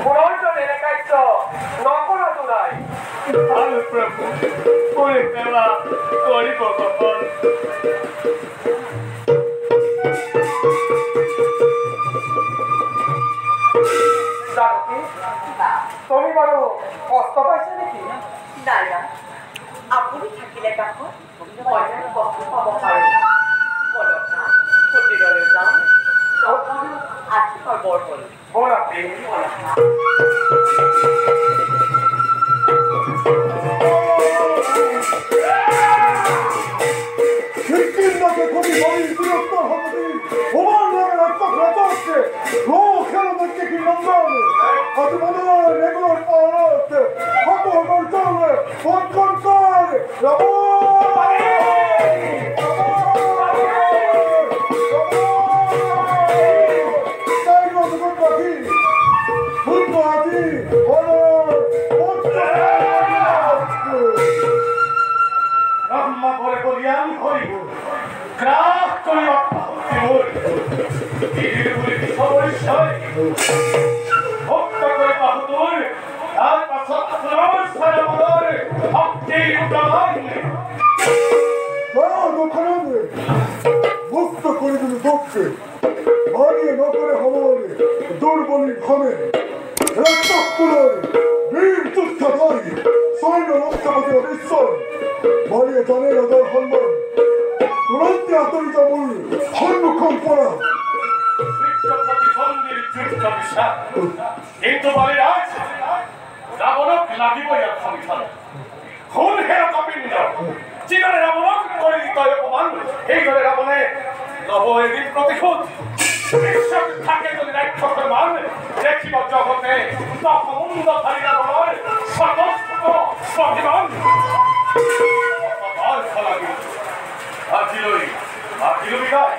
ঘোড়াৰ এনেকাইছ নকৰাটো নাই ভাল প্ৰভু কৰি সেৱা কৰিব কখন জানকী তুমি বাৰু কষ্ট পাইছে নেকি নাই না আপুনি থাকিলে কাষত মই যেন কষ্ট পাব পাৰোঁ বলক না মন্দিৰলৈ যাওঁ আশীৰ্বাদ বৰ হ'ল ব'লা Victimate come voi diretto hadi. Omanla rakta kratarse. Ro kalabalık ki namdane. Hadi bana regular parat. Hadi gortale. Kontrol. Bravo! Brahma করে করিয়াম হইব গ্রাস করিব ভক্ত করে বাহুদুর তার পাছত নমস্কার ভক্তি উদ্যমান মুক্ত করে দিল দক্ষে মানিয়ে না করে হমারে দুর্বলী ঘমে রক্তকুলরে বীর যুদ্ধধারী সৈন্য রক্ষাপতি অবিশ্বর মানিয়ে জানে রাজার সম্মান তুরন্তে আতরিতা মূল সম্মুখম পড়া প্রতিবন্ধীর যুদ্ধ বিশ্বাস কিন্তু বলে রাজ রাবণক লাগিব ইয়ার সংসার খুন হের কপিন্দ চিররে রাবণক করে দিত অপমান এই করে রাবণে লব এদিন প্রতিশোধ ঈশ্বর থাকে যদি রাক্ষসের মান দেখিব জগতে তখনধারী রাবণের সমস্ত স্বাভিমান আজিলই বিদায়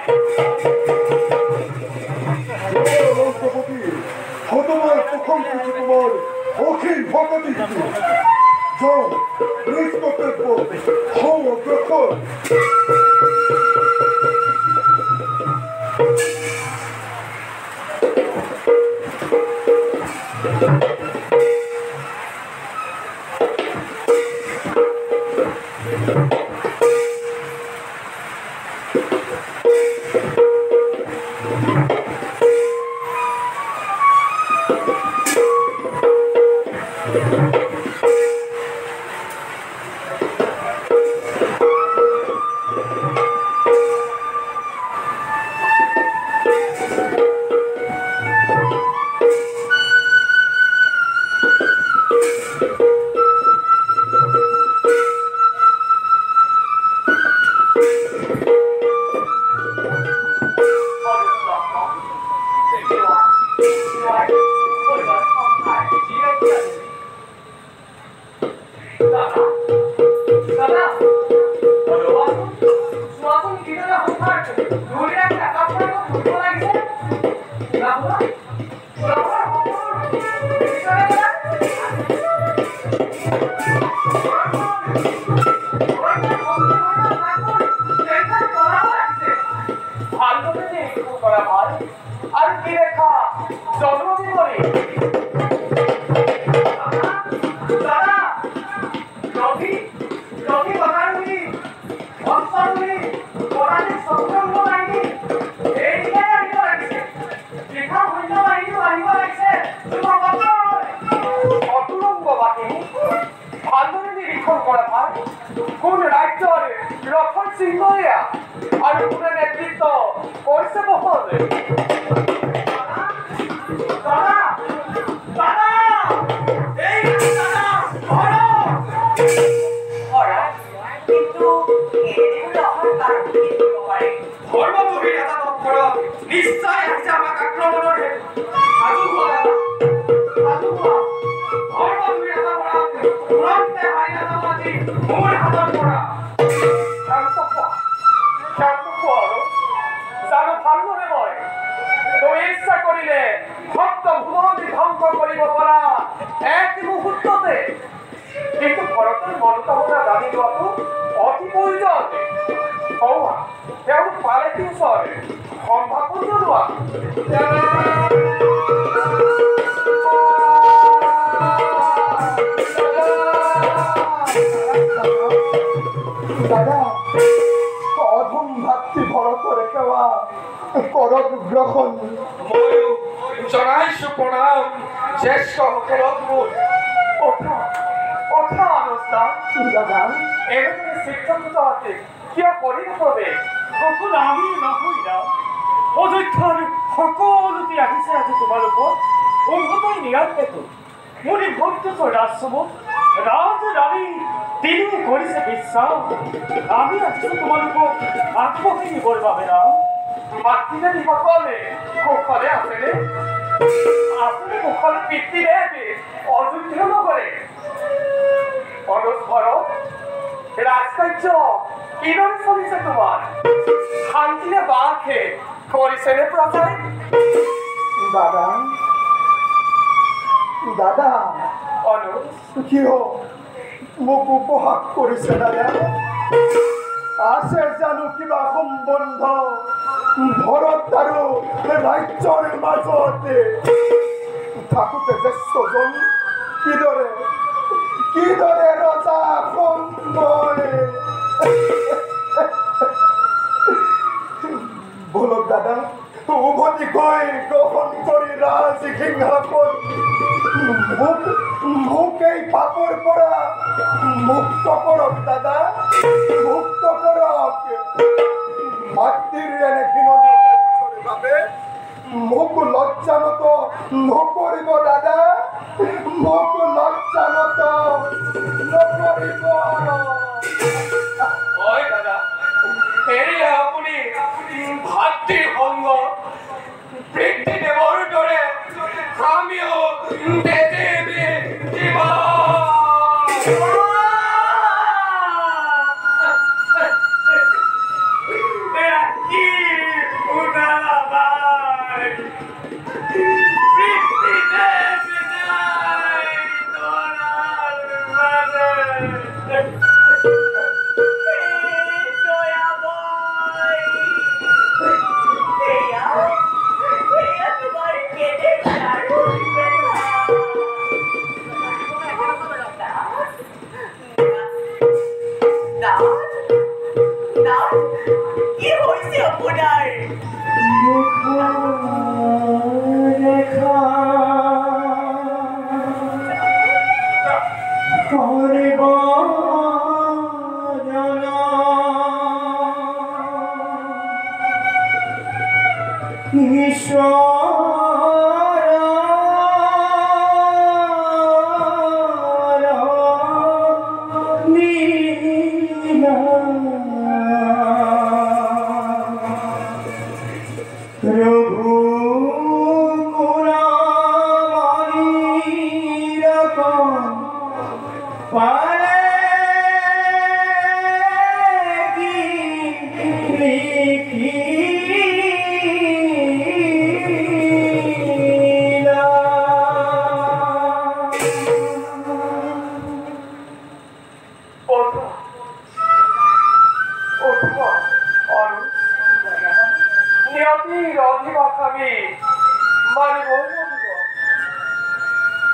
রাষ্ট্রপতি হতমার প্রথম কিছু তোমার অখিল ভগতি যাও নিজ কর্তব্য হও অগ্রসর আর কি রেখা জন্মদিন করে দাদা রবি রবি বাগানি অন্তরুনি কোরআনে সংগ্রাম বাহিনী এই দিকে আহিব লাগিছে লেখা হইল বাহিনী আহিব লাগিছে তোমার কত অতুলঙ্গ বাহিনী ভালদরে নিরীক্ষণ করা ভাল কোন রাজ্যের রক্ষণ সিংহয়া আর কোন নেতৃত্ব করছে বহল দাদা দাদা এই দাদা ধরো অলরাইট কিন্তু এগুলো আমার কারণ কি হতে পারে ধর্মমুখী নেতা তৎপর নিশ্চয় আছে আমাকে আক্রমণের সাধু হওয়া ধর্মমুখী নেতা পড়া তুরন্তে হারিয়ে দেওয়াজি মূল হাতত পড়া শান্ত করো জানো ভালদরে মই তুমি ইচ্ছা করিলে ভক্ত ভুবনটি ধ্বংস কৰিব পৰা এক মুহূৰ্ততে কিন্তু ভৰতৰ মনোকামনা জানি লোৱাটো অতি প্ৰয়োজন হওয়া তেওঁলোক পালে কি ওচৰ সম্ভাৱন জনোৱা দাদা অধম ভাতৃ ভৰত ৰেখেৱা কৰক গ্ৰহণ ময়ো জনাইছো প্ৰণাম জ্যেষ্ঠসকলক মোৰ কথা অনুষ্ঠান দাদা এনেদৰে সিদ্ধান্ত আছে কিয় কৰি নকৰে অকল আমি নহয় না অযোধ্যাৰ সকলোতে আহিছে আজি তোমালোকৰ উন্নতই নিৰাপত্তা মুনি ভক্ত ৰাজসভা ৰাজ ৰাণী তিনি কৰিছে বিশ্বাস আমি আহিছো তোমালোকক আত্মহত্যা নিবৰ বাবে না মাতৃদেৱীসকলে কুশলে আছেনে আপুনি কুশলে পিতৃদেৱে অযোধ্যা নগৰে অনুস্মৰণ ৰাজকাৰ্য কিদৰে চলিছে তোমাৰ শান্তিৰে বাসে কৰিছেনে প্ৰজাই দাদা দাদা অনুজ কিয় মোক উপহাস কৰিছে দাদা আছে জানো কিবা সম্বন্ধ ভৰত আৰু ৰাজ্যৰ মাজতে থাকোঁতে জ্যেষ্ঠজন কিদৰে ৰজা সম্বয় বলক দাদা উভতি গৈ গ্ৰহণ কৰি ৰাজ সিংহাসন মোক এই পাপৰ পৰা মুক্ত কৰক দাদা মুক্ত কৰক মাতৃৰ এনে ঘৃণনীয় কাৰ্যৰ বাবে মোক লজ্জানত নকৰিব দাদা মোক লজ্জানত নকৰিব হয় দাদা এৰিলে আপুনি ভাতৃৰ সংগ পিতৃদেৱৰ দৰে আমিও দেৱী জীৱা কি হৈছে আপোনাৰ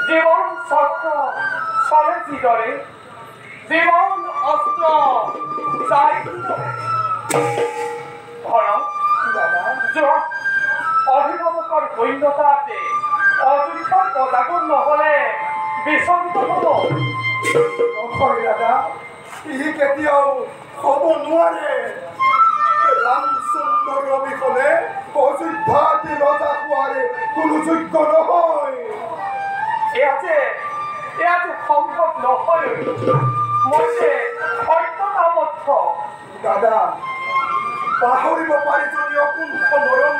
জীবন চক্ৰ চলে কিদৰে জীবন অস্ত্ৰ যায় কিদৰে ধৰক যোৱা অভিভাৱকৰ শূন্যতাতে অযোধ্যাৰ পদাগুণ নহলে বিচলিত হব নকয় দাদা ই কেতিয়াও হ'ব নোৱাৰে ৰামচন্দ্ৰৰ অবিহনে অযোধ্যাতে ৰজা হোৱাৰে কোনো যোগ্য নহয় এয়াতে সম্ভৱ নহয় মই যে সত্যতাবদ্ধ দাদা পাহৰিব পাৰি যদি অকুণ্ঠ মৰম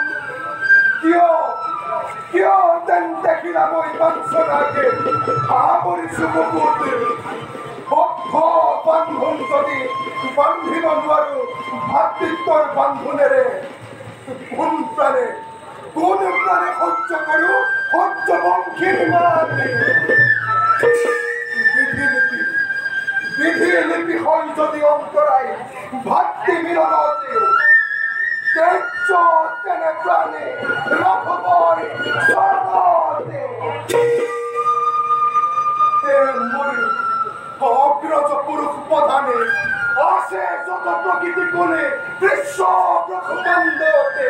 কিয় তেন্তে খিলাবই বাঞ্চনাকে আৱৰিছো বুকুত বদ্ধ বান্ধোন যদি বান্ধিব নোৱাৰো ভাতৃত্বৰ বান্ধোনেৰে কোন প্ৰাণে সহ্য কৰো সহ্যবংশীৰ মাতৃ বিধি লিপি হয় যদি অন্তৰাই ভাতৃ মিলনতে তেজ তেনে প্ৰাণে ৰাঘৱৰ চৰণতে অগ্রজ পুরুষ প্রধানে অশেষ যত প্রকৃতি কোণে বিশ্ব ব্রহ্মাণ্ডতে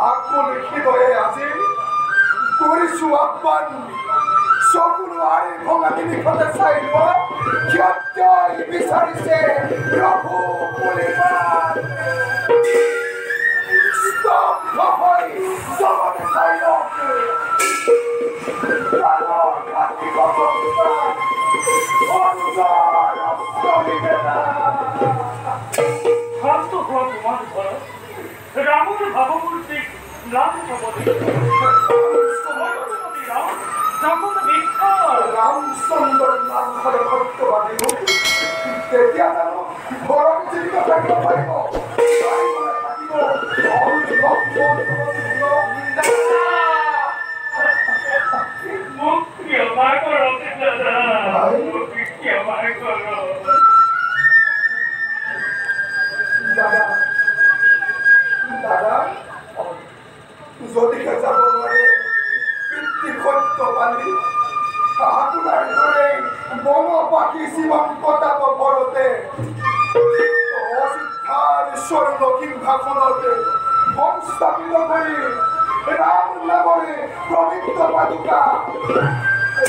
আগুন হৃদয়ে আছে করিছু আহ্বান সকল আরে ভঙা তিনি কথা চাইল ক্ষত্রই বিচারিছে প্রভু বলিবার স্তব্ধ হই জগতে চাইল শান্ত হওয়া তোমার ঘর রামুর ভাবমূর্তি রাম রামচন্দ্র নাম ধরে ভক্তবাদী তেতিয়া জানো ঘৰত জীবিত থাকিব পাৰিব দাদা যদিহে যাব নোৱাৰে পিতৃ সত্য পালি আপোনাৰ দৰে বনবাসী জীৱন কটাব ঘৰতে অযোধ্যাৰ স্বৰ্ণ সিংহাসনতে সংস্থাপিত কৰি ৰাম নামৰে পবিত্ৰ পাদুকা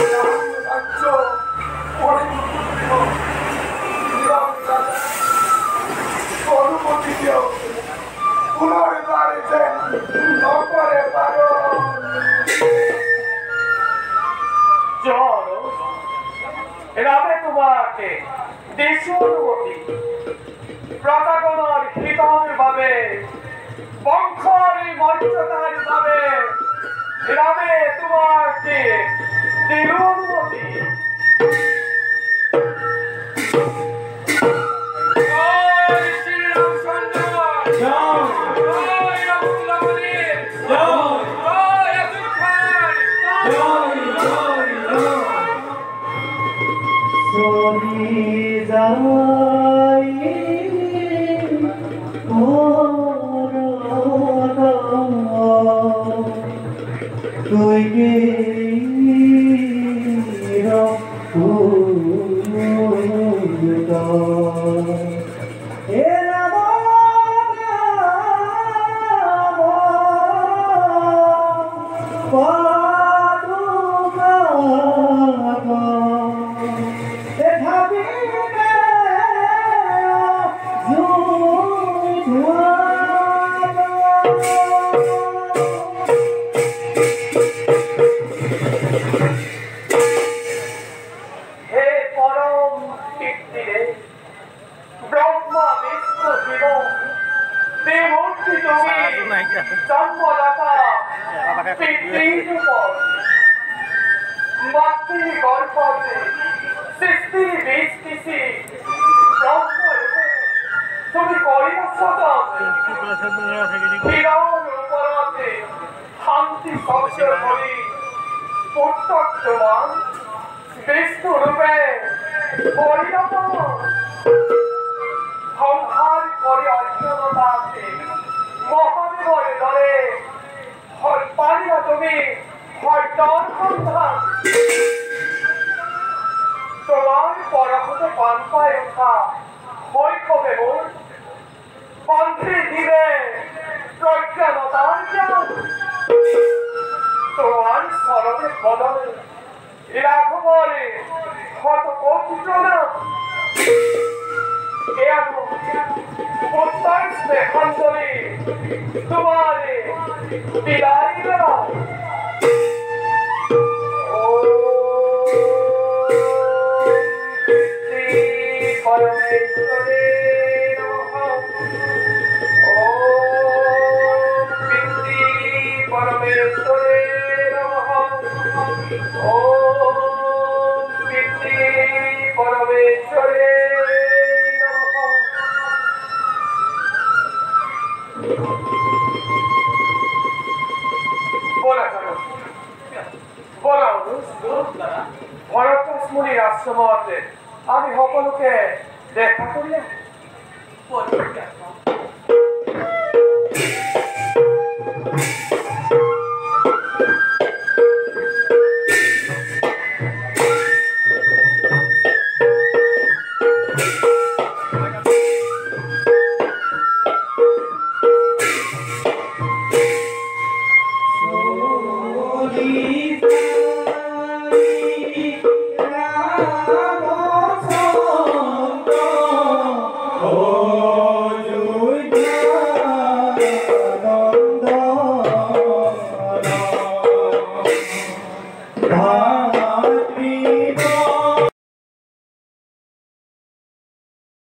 ৰাম ৰাজ্য অনুমতি দিয়ক পুনৰবাৰ যেন নকৰে পাৰো ৰামে তোমাকে দেশ অনুমতি প্ৰতাগণৰ হৃদয় ভাবে বংশৰ মৰ্যাদাৰ ভাবে ৰামে তোমাকে দিল অনুমতি আমি সকলোকে দেখা কৰিলে কি